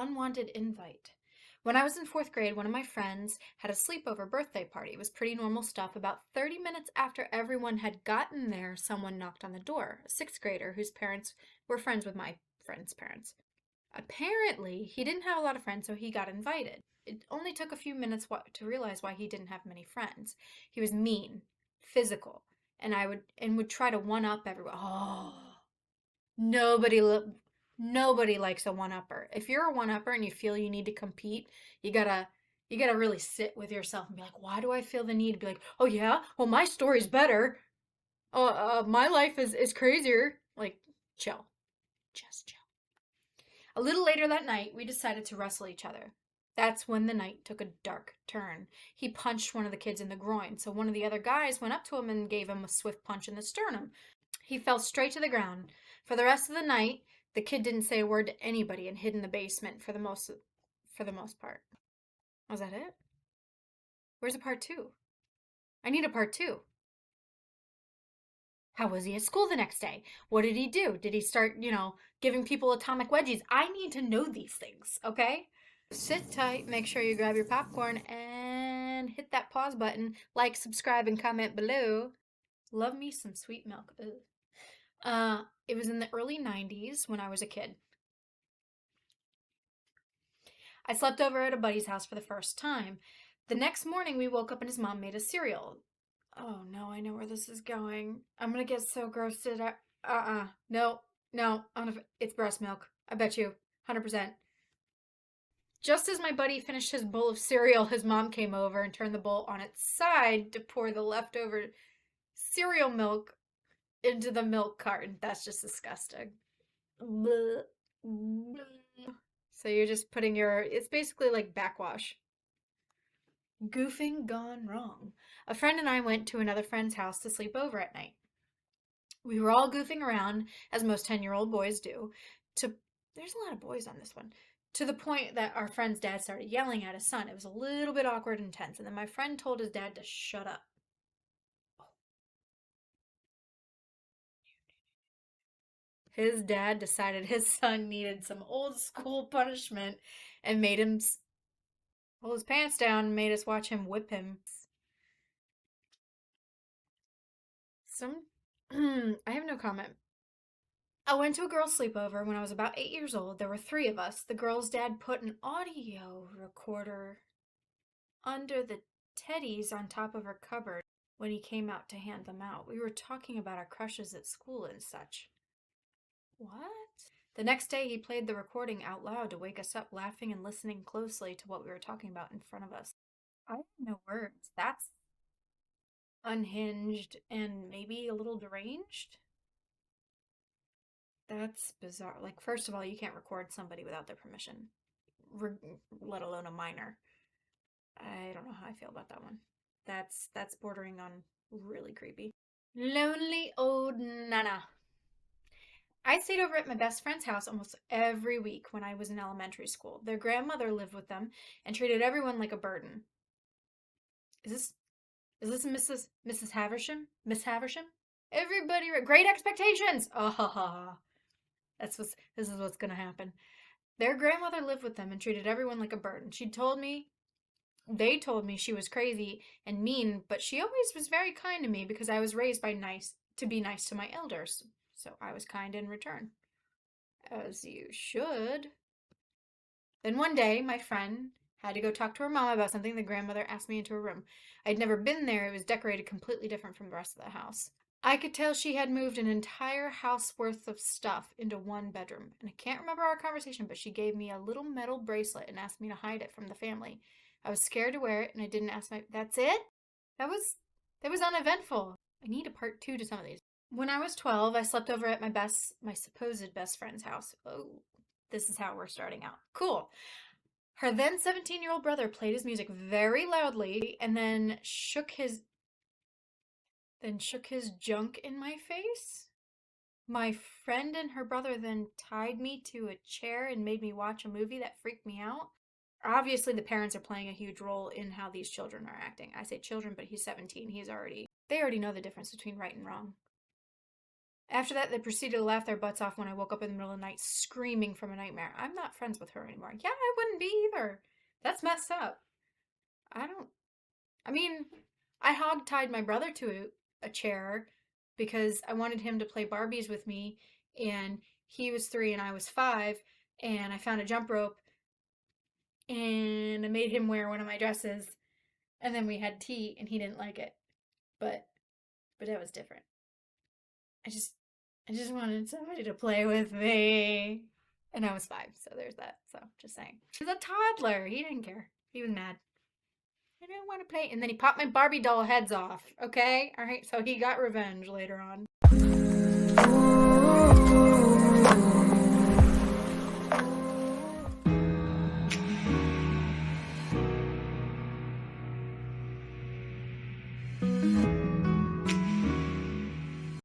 unwanted invite. When I was in 4th grade, one of my friends had a sleepover birthday party. It was pretty normal stuff. About 30 minutes after everyone had gotten there, someone knocked on the door, a 6th grader whose parents were friends with my friend's parents. Apparently, he didn't have a lot of friends, so he got invited. It only took a few minutes to realize why he didn't have many friends. He was mean, physical, and would try to one up everyone. Oh, nobody nobody likes a one-upper. If you're a one-upper and you feel you need to compete, you gotta really sit with yourself and be like, why do I feel the need to be like, oh yeah, well my story's better. My life is crazier. Like, chill, just chill. A little later that night, we decided to wrestle each other. That's when the night took a dark turn. He punched one of the kids in the groin, so one of the other guys went up to him and gave him a swift punch in the sternum. He fell straight to the ground. For the rest of the night, the kid didn't say a word to anybody and hid in the basement for the most part. Was that it? Where's a part 2? I need a part 2. How was he at school the next day? What did he do? Did he start, giving people atomic wedgies? I need to know these things, okay? Sit tight, make sure you grab your popcorn, and hit that pause button. Like, subscribe, and comment below. Love me some sweet milk. Ugh. It was in the early 90s when I was a kid. I slept over at a buddy's house for the first time. The next morning, we woke up and his mom made us cereal. Oh no, I know where this is going. I'm gonna get so grossed out. No. It's breast milk. I bet you. 100%. Just as my buddy finished his bowl of cereal, his mom came over and turned the bowl on its side to pour the leftover cereal milk into the milk carton. That's just disgusting. Blah, blah. So you're just putting it's basically like backwash. Goofing gone wrong. A friend and I went to another friend's house to sleep over at night. We were all goofing around, as most 10-year-old boys do. There's a lot of boys on this one. To the point that our friend's dad started yelling at his son. It was a little bit awkward and tense, and then my friend told his dad to shut up. His dad decided his son needed some old school punishment and made him pull his pants down and made us watch him whip him. I have no comment. I went to a girl's sleepover when I was about 8 years old. There were 3 of us. The girl's dad put an audio recorder under the teddies on top of her cupboard when he came out to hand them out. We were talking about our crushes at school and such. What? The next day, he played the recording out loud to wake us up, laughing and listening closely to what we were talking about in front of us. I have no words. That's unhinged and maybe a little deranged. That's bizarre. Like, first of all, you can't record somebody without their permission, let alone a minor. I don't know how I feel about that one. That's bordering on really creepy. Lonely old Nana. I stayed over at my best friend's house almost every week when I was in elementary school. Their grandmother lived with them and treated everyone like a burden. Is this Mrs. Haversham? Miss Haversham? Everybody, great expectations. Oh, ha, ha. This is what's gonna happen. Their grandmother lived with them and treated everyone like a burden. They told me she was crazy and mean, but she always was very kind to me because I was raised to be nice to my elders. So I was kind in return. As you should. Then one day, my friend had to go talk to her mom about something. The grandmother asked me into her room. I'd never been there. It was decorated completely different from the rest of the house. I could tell she had moved an entire house worth of stuff into one bedroom. And I can't remember our conversation, but she gave me a little metal bracelet and asked me to hide it from the family. I was scared to wear it, and I didn't ask That's it? That was uneventful. I need a part 2 to some of these. When I was 12, I slept over at my supposed best friend's house. Oh, this is how we're starting out. Cool. Her then 17-year-old brother played his music very loudly and then shook his junk in my face. My friend and her brother then tied me to a chair and made me watch a movie that freaked me out. Obviously, the parents are playing a huge role in how these children are acting. I say children, but he's 17. They already know the difference between right and wrong. After that, they proceeded to laugh their butts off when I woke up in the middle of the night screaming from a nightmare. I'm not friends with her anymore. Yeah, I wouldn't be either. That's messed up. I don't. I mean, I hogtied my brother to a chair because I wanted him to play Barbies with me, and he was 3 and I was 5, and I found a jump rope and I made him wear one of my dresses, and then we had tea, and he didn't like it, but it was different. I just I just wanted somebody to play with me. And I was 5, so there's that. So just saying. He's a toddler. He didn't care. He was mad. I didn't want to play. And then he popped my Barbie doll heads off. Okay? Alright, so he got revenge later on.